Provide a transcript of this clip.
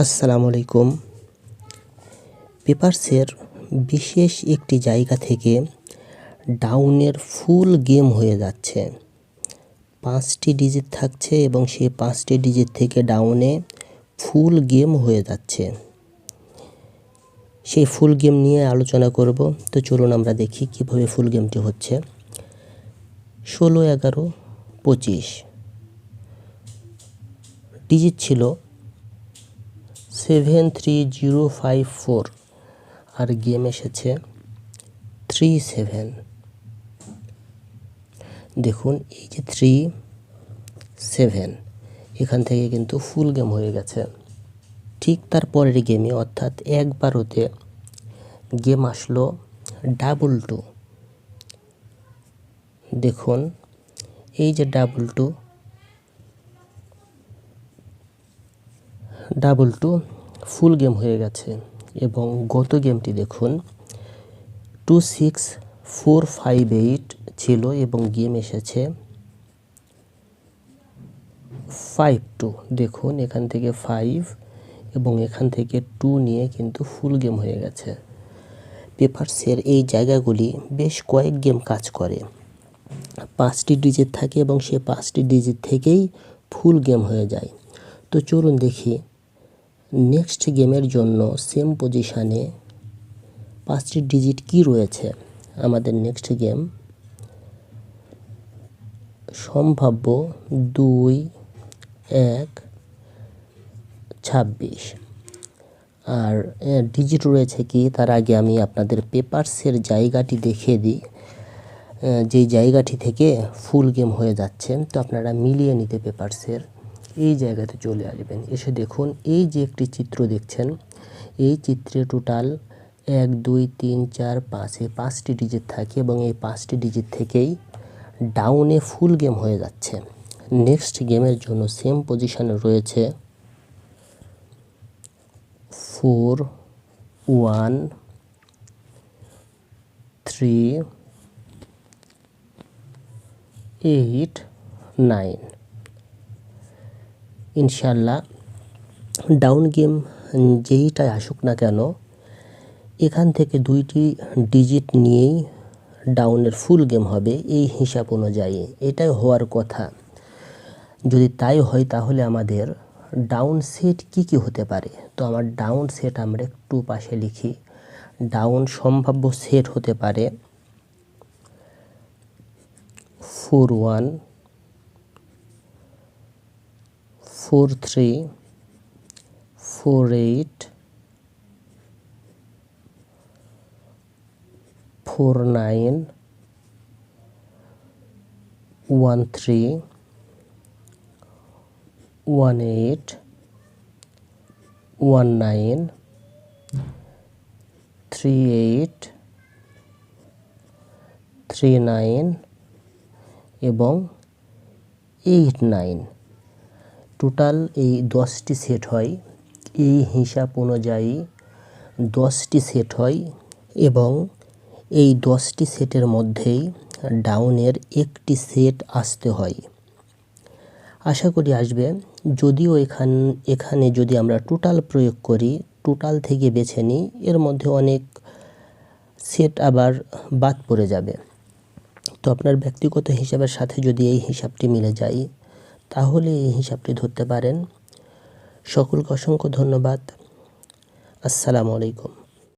আসসালামু আলাইকুম। পেপারসের বিশেষ একটি জায়গা থেকে ডাউনের ফুল গেম হয়ে যাচ্ছে। 5টি ডিজিট থাকছে এবং সেই 5টি ডিজিট থেকে ডাউনে ফুল গেম হয়ে যাচ্ছে। সেই ফুল গেম নিয়ে আলোচনা করব। তো চলুন আমরা দেখি কিভাবে ফুল গেমটি হচ্ছে। 16, 11, 25 ডিজিট ছিল 73054 আর গেম এসেছে 37। দেখুন এই যে 37 এখান থেকে কিন্তু ফুল গেম হয়ে গেছে। ঠিক তার পরের গেমে অর্থাৎ 11-তে গেম আসলো 22। দেখুন এই যে 22 ফুল গেম হয়ে গেছে। এবং গত গেমটি দেখুন 26458 ছিল এবং গেম এসেছে 52। দেখুন এখান থেকে 5 এবং এখান থেকে 2 নিয়ে কিন্তু ফুল গেম হয়ে গেছে। পেপারসের এই জায়গাগুলি বেশ কয়েক গেম কাজ করে। 5টি ডিজিট থাকে এবং সে 5টি ডিজিট থেকেই ফুল গেম হয়ে যায়। তো চলুন দেখি নেক্সট গেমের জন্য সেম পজিশানে 5টি ডিজিট কি রয়েছে। আমাদের নেক্সট গেম সম্ভাব্য 2, 1, 26 আর ডিজিট রয়েছে কি তার আগে আমি আপনাদের পেপারসের জায়গাটি দেখিয়ে দিই। যেই জায়গাটি থেকে ফুল গেম হয়ে যাচ্ছে তো আপনারা মিলিয়ে নিতে পেপারসের এই জায়গাতে চলে আসবেন। এসে দেখুন এই যে একটি চিত্র দেখছেন, এই চিত্রে টোটাল 1, 2, 3, 4, 5 এই 5টি ডিজিট থাকে এবং এই 5টি ডিজিট থেকেই ডাউনে ফুল গেম হয়ে যাচ্ছে। নেক্সট গেমের জন্য সেম পজিশনে রয়েছে 4, 1, 3, 8, 9। ইনশাল্লাহ ডাউন গেম যেইটাই আসুক না কেন এখান থেকে 2টি ডিজিট নিয়েই ডাউনের ফুল গেম হবে এই হিসাব অনুযায়ী। এটাই হওয়ার কথা। যদি তাই হয় তাহলে আমাদের ডাউন সেট কি হতে পারে। তো আমার ডাউন সেট আমরা একটু পাশে লিখি। ডাউন সম্ভাব্য সেট হতে পারে 41, 43, 48, 49, 13, 18, 19, 38, 39 এবং 89। টোটাল এই 10টি সেট হয়। এই হিসাব অনুযায়ী 10টি সেট হয় এবং এই 10টি সেটের মধ্যেই ডাউনের একটি সেট আসতে হয়। আশা করি আসবে। যদিও এখানে যদি আমরা টোটাল প্রয়োগ করি, টোটাল থেকে বেছে নিই, এর মধ্যে অনেক সেট আবার বাদ পড়ে যাবে। তো আপনার ব্যক্তিগত হিসাবের সাথে যদি এই হিসাবটি মিলে যায় তাহলে এই হিসাবটি ধরতে পারেন। সকলকে অসংখ্য ধন্যবাদ। আসসালামু আলাইকুম।